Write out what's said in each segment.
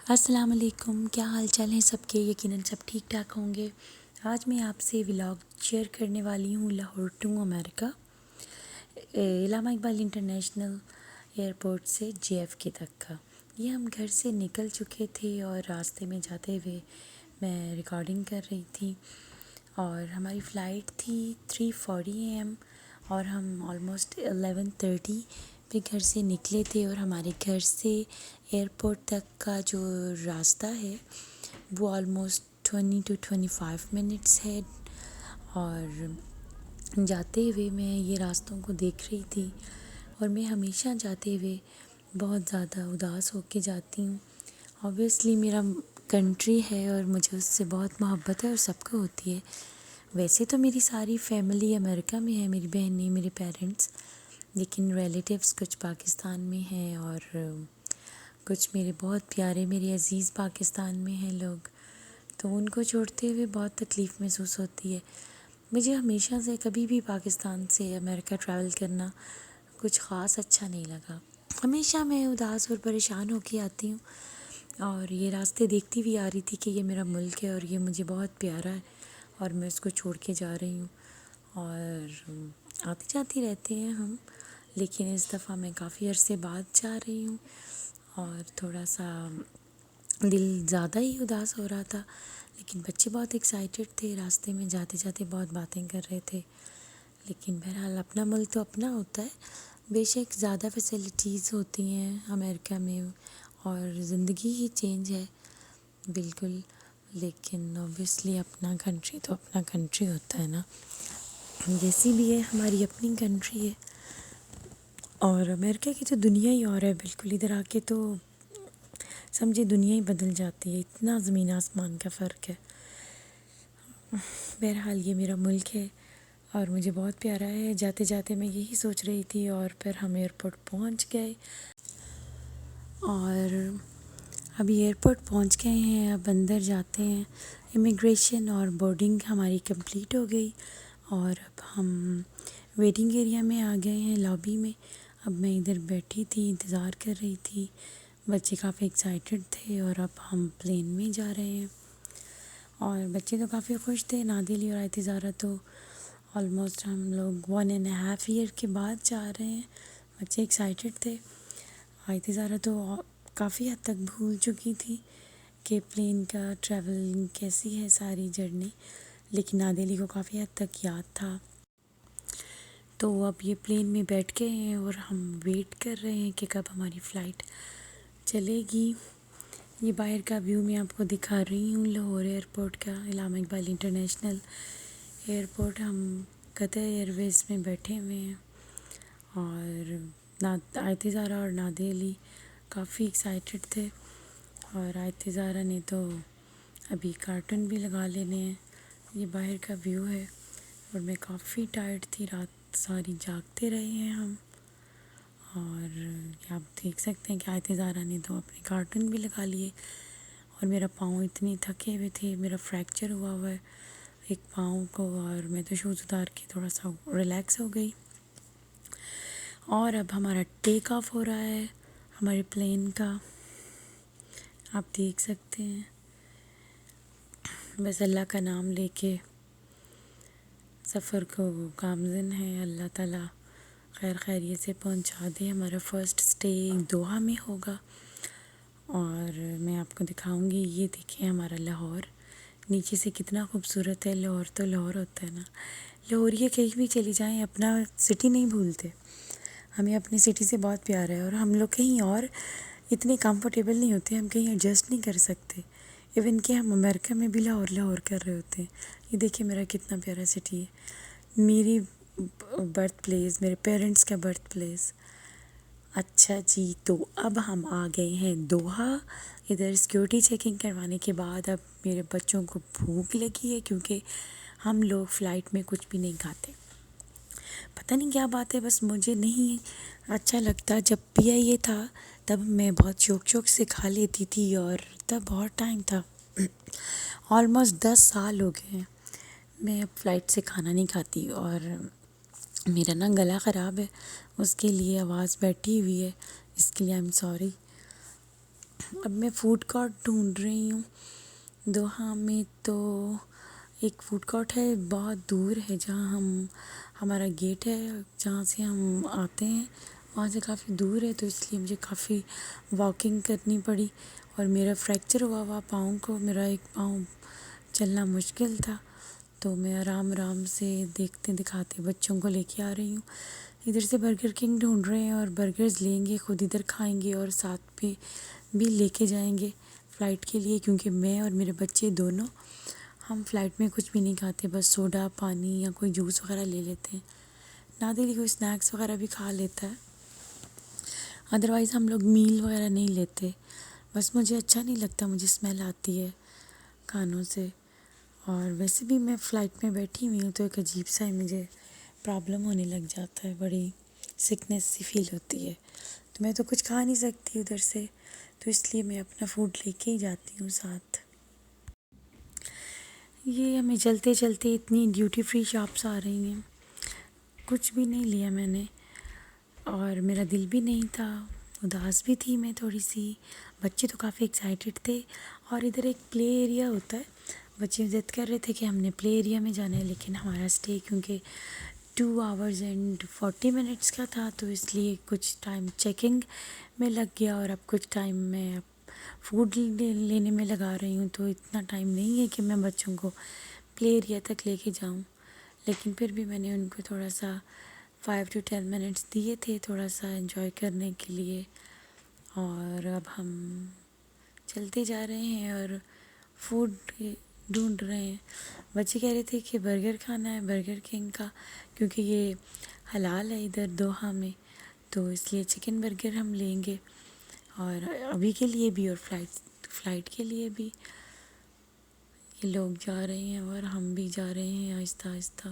السلام علیکم، کیا حال چال ہیں سب کے؟ یقیناً سب ٹھیک ٹھاک ہوں گے۔ آج میں آپ سے ولاگ شیئر کرنے والی ہوں Lahore to America, Allama Iqbal international airport سے جے ایف کے تک کا۔ یہ ہم گھر سے نکل چکے تھے اور راستے میں جاتے ہوئے میں ریکارڈنگ کر رہی تھی، اور ہماری فلائٹ تھی 3:40 AM، اور ہم آلموسٹ 11:30 پہ گھر سے نکلے تھے، اور ہمارے گھر سے ایئرپورٹ تک کا جو راستہ ہے وہ آلموسٹ 20 to 25 منٹس ہے۔ اور جاتے ہوئے میں یہ راستوں کو دیکھ رہی تھی، اور میں ہمیشہ جاتے ہوئے بہت زیادہ اداس ہو کے جاتی ہوں۔ اوبویسلی میرا کنٹری ہے اور مجھے اس سے بہت محبت ہے، اور سب کو ہوتی ہے۔ ویسے تو میری ساری فیملی امریکہ میں ہے، میری بہنیں، میرے پیرنٹس، لیکن ریلیٹیوز کچھ پاکستان میں ہیں، اور کچھ میرے بہت پیارے میرے عزیز پاکستان میں ہیں لوگ، تو ان کو چھوڑتے ہوئے بہت تکلیف محسوس ہوتی ہے۔ مجھے ہمیشہ سے کبھی بھی پاکستان سے امریکہ ٹریول کرنا کچھ خاص اچھا نہیں لگا۔ ہمیشہ میں اداس اور پریشان ہو کے آتی ہوں، اور یہ راستے دیکھتی ہوئی آ رہی تھی کہ یہ میرا ملک ہے اور یہ مجھے بہت پیارا ہے، اور میں اس کو چھوڑ کے جا رہی ہوں۔ اور آتی جاتی رہتے ہیں ہم، لیکن اس دفعہ میں کافی عرصے بعد جا رہی ہوں، اور تھوڑا سا دل زیادہ ہی اداس ہو رہا تھا، لیکن بچے بہت ایکسائٹیڈ تھے، راستے میں جاتے جاتے بہت باتیں کر رہے تھے۔ لیکن بہرحال اپنا ملک تو اپنا ہوتا ہے، بے شک زیادہ فیسلٹیز ہوتی ہیں امریکہ میں، اور زندگی ہی چینج ہے بالکل، لیکن اوبویسلی اپنا کنٹری تو اپنا کنٹری ہوتا ہے نا، جیسی بھی ہے ہماری اپنی کنٹری ہے۔ اور امریکہ کی تو دنیا ہی اور ہے بالکل، ادھر آ کے تو سمجھے دنیا ہی بدل جاتی ہے، اتنا زمین آسمان کا فرق ہے۔ بہرحال یہ میرا ملک ہے اور مجھے بہت پیارا ہے۔ جاتے جاتے میں یہی سوچ رہی تھی، اور پھر ہم ایئرپورٹ پہنچ گئے، اور ابھی ایئرپورٹ پہنچ گئے ہیں، اب اندر جاتے ہیں۔ امیگریشن اور بورڈنگ ہماری کمپلیٹ ہو گئی، اور اب ہم ویٹنگ ایریا میں آ گئے ہیں، لابی میں۔ اب میں ادھر بیٹھی تھی، انتظار کر رہی تھی، بچے کافی ایکسائٹیڈ تھے، اور اب ہم پلین میں جا رہے ہیں، اور بچے تو کافی خوش تھے۔ نادیلی اور آیت زارہ تو آلموسٹ ہم لوگ 1.5 ایئر کے بعد جا رہے ہیں، بچے ایکسائٹیڈ تھے۔ آیت زارہ تو کافی حد تک بھول چکی تھی کہ پلین کا ٹریولنگ کیسی ہے، ساری جرنی، لیکن نادیلی کو کافی حد تک یاد تھا۔ تو اب یہ پلین میں بیٹھ گئے ہیں، اور ہم ویٹ کر رہے ہیں کہ کب ہماری فلائٹ چلے گی۔ یہ باہر کا ویو میں آپ کو دکھا رہی ہوں لاہور ایئرپورٹ کا، علامہ اقبال انٹرنیشنل ایئرپورٹ۔ ہم قطر ایئر ویز میں بیٹھے ہوئے ہیں، اور آیت زارہ اور نادیہ علی کافی ایکسائٹیڈ تھے، اور آیت زارہ نے تو ابھی کارٹون بھی لگا لینے ہیں۔ یہ باہر کا ویو ہے، اور میں کافی ٹائرڈ تھی، رات ساری جاگتے رہے ہیں ہم، اور آپ دیکھ سکتے ہیں کہ آیت زارہ نے تو اپنے کارٹون بھی لگا لیے، اور میرا پاؤں اتنے تھکے ہوئے تھے، میرا فریکچر ہوا ہوا ہے ایک پاؤں کو، اور میں تو شوز اتار کے تھوڑا سا ریلیکس ہو گئی۔ اور اب ہمارا ٹیک آف ہو رہا ہے ہمارے پلین کا، آپ دیکھ سکتے ہیں۔ بس اللہ کا نام لے کے سفر کو گامزن ہے، اللہ تعالیٰ خیر خیریت سے پہنچا دے۔ ہمارا فرسٹ سٹے دوحہ میں ہوگا، اور میں آپ کو دکھاؤں گی، یہ دیکھیں ہمارا لاہور نیچے سے کتنا خوبصورت ہے۔ لاہور تو لاہور ہوتا ہے نا، لاہوریے کہیں بھی چلی جائیں اپنا سٹی نہیں بھولتے، ہمیں اپنی سٹی سے بہت پیار ہے، اور ہم لوگ کہیں اور اتنے کمفرٹیبل نہیں ہوتے، ہم کہیں ایڈجسٹ نہیں کر سکتے، ایون کہ ہم امریکہ میں بھی لاہور لاہور کر رہے ہوتے ہیں۔ یہ دیکھیں میرا کتنا پیارا سٹی ہے، میری برتھ پلیس، میرے پیرنٹس کا برتھ پلیس۔ اچھا جی، تو اب ہم آ گئے ہیں دوحہ۔ ادھر سیکیورٹی چیکنگ کروانے کے بعد اب میرے بچوں کو بھوک لگی ہے، کیونکہ ہم لوگ فلائٹ میں کچھ بھی نہیں کھاتے، پتہ نہیں کیا بات ہے، بس مجھے نہیں اچھا لگتا۔ جب بھی یہ تھا تب میں بہت شوق شوق سے کھا لیتی تھی، اور تب بہت ٹائم تھا، آلموسٹ 10 سال ہو گئے ہیں میں اب فلائٹ سے کھانا نہیں کھاتی، اور میرا نا گلا خراب ہے، اس کے لیے آواز بیٹھی ہوئی ہے، اس کے لیے آئی ایم سوری۔ اب میں فوڈ کورٹ ڈھونڈ رہی ہوں دوحہ میں. تو ایک فوڈ کورٹ ہے بہت دور ہے جہاں ہمارا گیٹ ہے جہاں سے ہم آتے ہیں، وہاں سے کافی دور ہے، تو اس لیے مجھے کافی واکنگ کرنی پڑی. اور میرا فریکچر ہوا پاؤں کو، میرا ایک پاؤں چلنا مشکل تھا، تو میں آرام آرام سے دیکھتے دکھاتے بچوں کو لے کے آ رہی ہوں. ادھر سے برگر کنگ ڈھونڈ رہے ہیں اور برگرز لیں گے، خود ادھر کھائیں گے اور ساتھ پہ بھی لے کے جائیں گے فلائٹ کے لیے، کیونکہ میں اور میرے بچے دونوں ہم فلائٹ میں کچھ بھی نہیں کھاتے، بس سوڈا پانی یا کوئی جوس وغیرہ لے لیتے ہیں. نادری کوئی اسنیکس وغیرہ بھی کھا لیتا ہے، ادروائز ہم لوگ میل وغیرہ نہیں لیتے. بس مجھے اچھا نہیں لگتا، مجھے اسمیل آتی ہے کھانوں سے. اور ویسے بھی میں فلائٹ میں بیٹھی ہوئی ہوں تو ایک عجیب سا ہی مجھے پرابلم ہونے لگ جاتا ہے، بڑی سکنس سی فیل ہوتی ہے. تو میں تو کچھ کھا نہیں سکتی ادھر سے، تو اس لیے میں اپنا فوڈ لے کے ہی جاتی ہوں ساتھ. یہ ہمیں چلتے چلتے اتنی ڈیوٹی فری شاپس آ رہی ہیں، کچھ بھی نہیں لیا میں نے، اور میرا دل بھی نہیں تھا، اداس بھی تھی میں تھوڑی سی. بچے تو کافی ایکسائٹیڈ تھے، اور ادھر ایک پلے ایریا ہوتا ہے، بچے ضد کر رہے تھے کہ ہم نے پلے ایریا میں جانا ہے، لیکن ہمارا اسٹے کیونکہ 2 hours and 40 minutes کا تھا، تو اس لیے کچھ ٹائم چیکنگ میں لگ گیا، اور اب کچھ ٹائم میں فوڈ لینے میں لگا رہی ہوں. تو اتنا ٹائم نہیں ہے کہ میں بچوں کو پلے ایریا تک لے کے جاؤں، لیکن پھر بھی میں نے ان کو تھوڑا سا 5 to 10 minutes دیے تھے تھوڑا سا انجوائے کرنے کے لیے. اور اب ہم چلتے جا رہے ہیں اور فوڈ ڈھونڈ رہے ہیں. بچے کہہ رہے تھے کہ برگر کھانا ہے، برگر کنگ کا، کیونکہ یہ حلال ہے ادھر دوحہ میں، تو اس لیے چکن برگر ہم لیں گے، اور ابھی کے لیے بھی اور فلائٹ کے لیے بھی. یہ لوگ جا رہے ہیں اور ہم بھی جا رہے ہیں آہستہ آہستہ.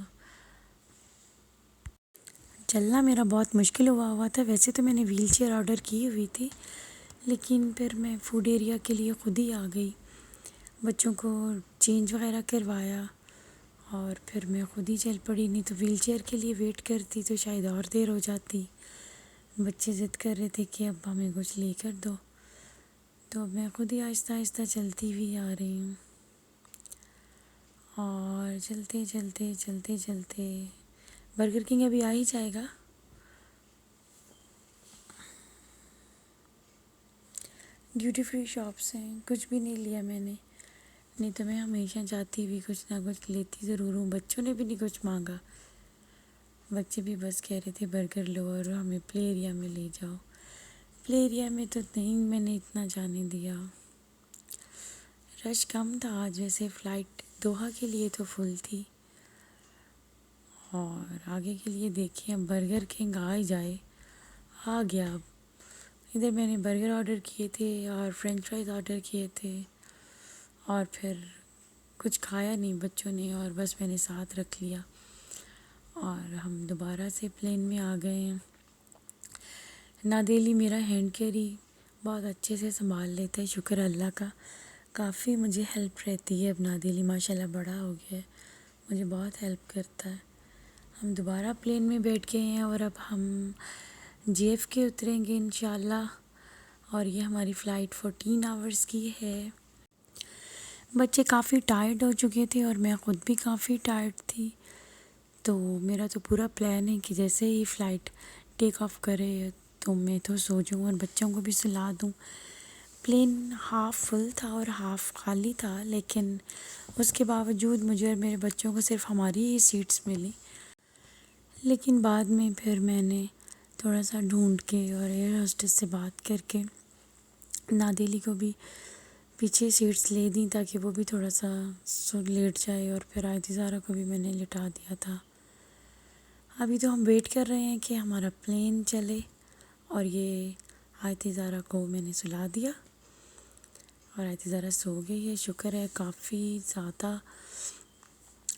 چلنا میرا بہت مشکل ہوا تھا، ویسے تو میں نے ویل چیئر آرڈر کی ہوئی تھی، لیکن پھر میں فوڈ ایریا کے لیے خود ہی آ گئی، بچوں کو چینج وغیرہ کروایا اور پھر میں خود ہی چل پڑی. نہیں تو ویل چیئر کے لیے ویٹ کرتی تو شاید اور دیر ہو جاتی. بچے ضد کر رہے تھے کہ اب ہمیں کچھ لے کر دو، تو میں خود ہی آہستہ آہستہ چلتی ہوئی آ رہی ہوں. اور چلتے چلتے چلتے چلتے برگر کنگ ابھی آ ہی جائے گا. ڈیوٹی فری شاپس ہیں، کچھ بھی نہیں لیا میں نے، نہیں تو میں ہمیشہ جاتی ہوئی کچھ نہ کچھ لیتی ضرور ہوں. بچوں نے بھی نہیں کچھ مانگا، بچے بھی بس کہہ رہے تھے برگر لو اور ہمیں پلے ایریا میں لے جاؤ. پلے ایریا میں تو نہیں میں نے اتنا جانے دیا، رش کم تھا آج، ویسے فلائٹ دوحہ کے لیے تو فل تھی. اور آگے کے لیے دیکھیں، اب برگر کنگ آ ہی جائے. آ گیا. اب ادھر میں نے برگر آرڈر کیے تھے اور فرینچ فرائز آرڈر کیے تھے، اور پھر کچھ کھایا نہیں بچوں نے، اور بس میں نے ساتھ رکھ لیا. اور ہم دوبارہ سے پلین میں آ گئے ہیں. نادیلی میرا ہینڈ کیری بہت اچھے سے سنبھال لیتا ہے، شکر اللہ کا، کافی مجھے ہیلپ رہتی ہے. اب نادیلی ماشاء اللہ بڑا ہو گیا ہے، مجھے بہت ہیلپ کرتا ہے. ہم دوبارہ پلین میں بیٹھ گئے ہیں اور اب ہم JFK اتریں گے انشاءاللہ، اور یہ ہماری فلائٹ 14 hours کی ہے. بچے کافی ٹائرڈ ہو چکے تھے اور میں خود بھی کافی ٹائرڈ تھی، تو میرا تو پورا پلان ہے کہ جیسے ہی فلائٹ ٹیک آف کرے تو میں تو سو جاؤں اور بچوں کو بھی سلا دوں. پلین ہاف فل تھا اور ہاف خالی تھا، لیکن اس کے باوجود مجھے اور میرے بچوں کو صرف ہماری ہی سیٹس ملی. لیکن بعد میں پھر میں نے تھوڑا سا ڈھونڈ کے اور ایئر ہوسٹس سے بات کر کے نادیلی کو بھی پیچھے سیٹس لے دیں تاکہ وہ بھی تھوڑا سا لیٹ جائے، اور پھر آیت زارا کو بھی میں نے لٹا دیا تھا. ابھی تو ہم ویٹ کر رہے ہیں کہ ہمارا پلین چلے، اور یہ آیت زارا کو میں نے سلا دیا اور آیت زارا سو گئی ہے. شکر ہے، کافی زیادہ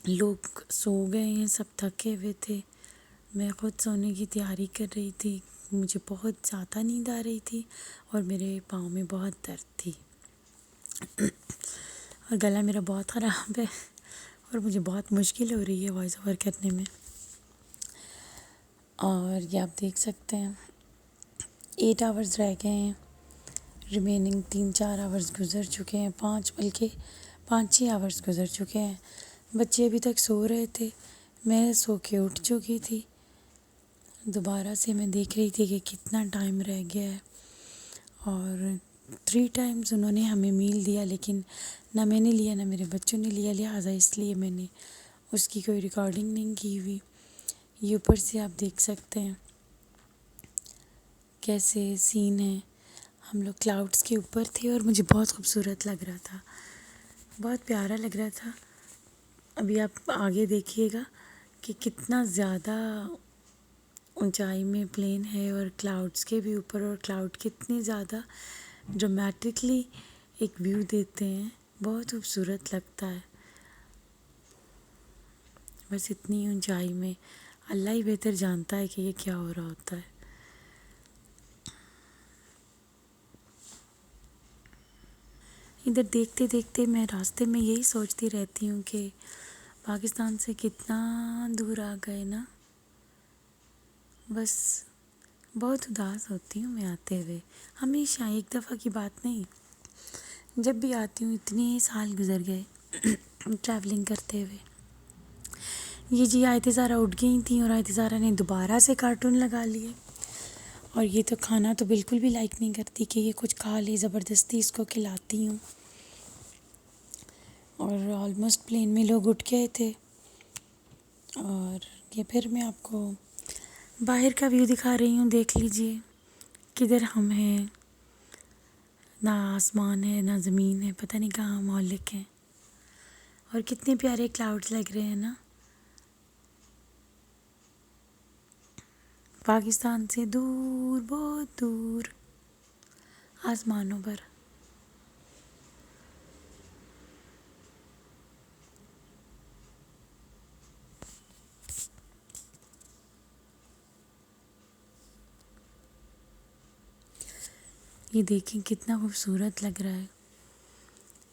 لوگ سو گئے ہیں، سب تھکے ہوئے تھے. میں خود سونے کی تیاری کر رہی تھی، مجھے بہت زیادہ نیند آ رہی تھی اور میرے پاؤں میں بہت درد تھی، اور گلا میرا بہت خراب ہے اور مجھے بہت مشکل ہو رہی ہے وائس اوور کرنے میں. اور یہ آپ دیکھ سکتے ہیں 8 hours رہ گئے ہیں. ریمیننگ 3-4 آورس گزر چکے ہیں، 5 بلکہ 5-6 آورس گزر چکے ہیں۔ بچے ابھی تک سو رہے تھے، میں سو کے اٹھ چکی تھی۔ دوبارہ سے میں دیکھ رہی تھی کہ کتنا ٹائم رہ گیا ہے، اور 3 ٹائمز انہوں نے ہمیں میل دیا، لیکن نہ میں نے لیا نہ میرے بچوں نے لیا، لہٰذا اس لیے میں نے اس کی کوئی ریکارڈنگ نہیں کی ہوئی۔ یہ اوپر سے آپ دیکھ سکتے ہیں کیسے سین ہے۔ ہم لوگ کلاؤڈس کے اوپر تھے اور مجھے بہت خوبصورت لگ رہا تھا، بہت پیارا لگ رہا تھا۔ ابھی آپ آگے دیکھیے گا کہ کتنا زیادہ اونچائی میں پلین ہے، اور کلاؤڈس کے بھی اوپر، اور کلاؤڈ کتنے زیادہ ڈرامیٹکلی ایک ویو دیتے ہیں، بہت خوبصورت لگتا ہے۔ بس اتنی اونچائی میں اللہ ہی بہتر جانتا ہے کہ یہ کیا ہو رہا ہوتا ہے۔ ادھر دیکھتے دیکھتے میں راستے میں یہی سوچتی رہتی ہوں کہ پاکستان سے کتنا دور آ گئے نا۔ بس بہت اداس ہوتی ہوں میں آتے ہوئے، ہمیشہ، ایک دفعہ کی بات نہیں، جب بھی آتی ہوں اتنے سال گزر گئے ٹریولنگ کرتے ہوئے۔ یہ جی آیت زارہ اٹھ گئی تھیں اور آیت زارہ نے دوبارہ سے کارٹون لگا لیے، اور یہ تو کھانا تو بالکل بھی لائک نہیں کرتی کہ یہ کچھ کھا لے، زبردستی اس کو کھلاتی ہوں۔ اور آلموسٹ پلین میں لوگ اٹھ گئے تھے، اور یہ پھر میں آپ کو باہر کا ویو دکھا رہی ہوں، دیکھ لیجئے کدھر ہم ہیں، نہ آسمان ہے نہ زمین ہے، پتہ نہیں کہاں ہم مہلک ہیں، اور کتنے پیارے کلاؤڈز لگ رہے ہیں نا، پاکستان سے دور، بہت دور آسمانوں پر۔ یہ دیکھیں کتنا خوبصورت لگ رہا ہے،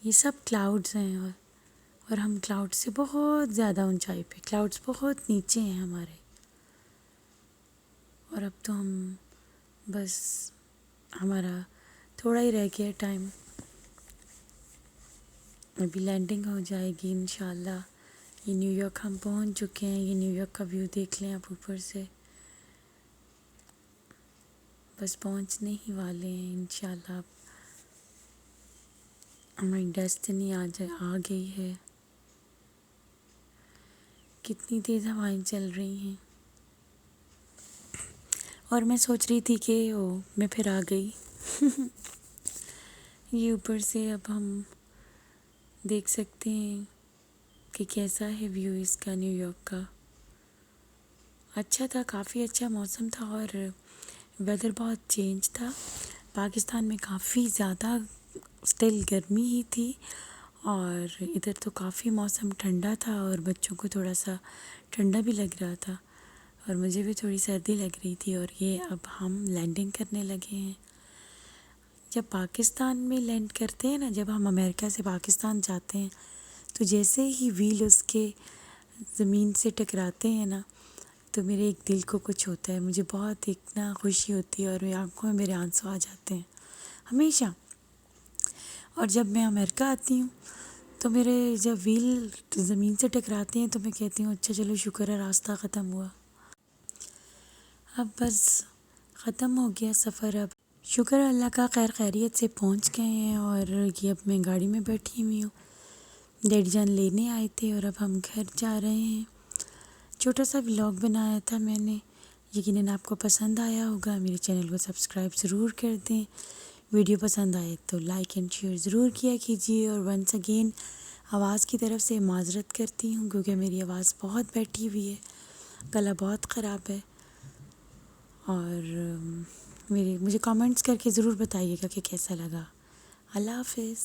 یہ سب کلاؤڈز ہیں، اور ہم کلاؤڈ سے بہت زیادہ اونچائی پہ، کلاؤڈز بہت نیچے ہیں ہمارے، اور اب تو ہم بس، ہمارا تھوڑا ہی رہ گیا ٹائم، ابھی لینڈنگ ہو جائے گی انشاءاللہ۔ یہ نیو یارک ہم پہنچ چکے ہیں، یہ نیو یارک کا ویو دیکھ لیں آپ اوپر سے، بس پہنچنے ہی والے ہیں انشاءاللہ، ہماری ڈیسٹنی آ گئی ہے۔ کتنی تیز ہوائیں چل رہی ہیں، اور میں سوچ رہی تھی کہ میں پھر آ گئی۔ یہ اوپر سے اب ہم دیکھ سکتے ہیں کہ کیسا ہے ویو اس کا، نیو یارک کا۔ اچھا تھا، کافی اچھا موسم تھا، اور ویدر بہت چینج تھا۔ پاکستان میں کافی زیادہ اسٹل گرمی ہی تھی، اور ادھر تو کافی موسم ٹھنڈا تھا، اور بچوں کو تھوڑا سا ٹھنڈا بھی لگ رہا تھا، اور مجھے بھی تھوڑی سردی لگ رہی تھی، اور یہ اب ہم لینڈنگ کرنے لگے ہیں۔ جب پاکستان میں لینڈ کرتے ہیں نا، جب ہم امریکہ سے پاکستان جاتے ہیں، تو جیسے ہی ویل اس کے زمین سے ٹکراتے ہیں نا، تو میرے ایک دل کو کچھ ہوتا ہے، مجھے بہت اتنا خوشی ہوتی ہے، اور میری آنکھوں میں میرے آنسو آ جاتے ہیں ہمیشہ۔ اور جب میں امریکہ آتی ہوں تو میرے جب ویل زمین سے ٹکراتے ہیں تو میں کہتی ہوں اچھا چلو شکر ہے راستہ ختم ہوا، اب بس ختم ہو گیا سفر۔ اب شکر اللہ کا خیر خیریت سے پہنچ گئے ہیں، اور یہ اب میں گاڑی میں بیٹھی ہوئی ہوں، ڈیڈی جان لینے آئے تھے، اور اب ہم گھر جا رہے ہیں۔ چھوٹا سا ولاگ بنایا تھا میں نے، یقیناً آپ کو پسند آیا ہوگا۔ میرے چینل کو سبسکرائب ضرور کر دیں، ویڈیو پسند آئے تو لائک اینڈ شیئر ضرور کیا کیجیے، اور ونس اگین آواز کی طرف سے معذرت کرتی ہوں کیونکہ میری آواز بہت بیٹھی ہوئی ہے، گلا بہت خراب ہے، اور مجھے کامنٹس کر کے ضرور بتائیے گا کہ کیسا لگا۔ اللہ حافظ۔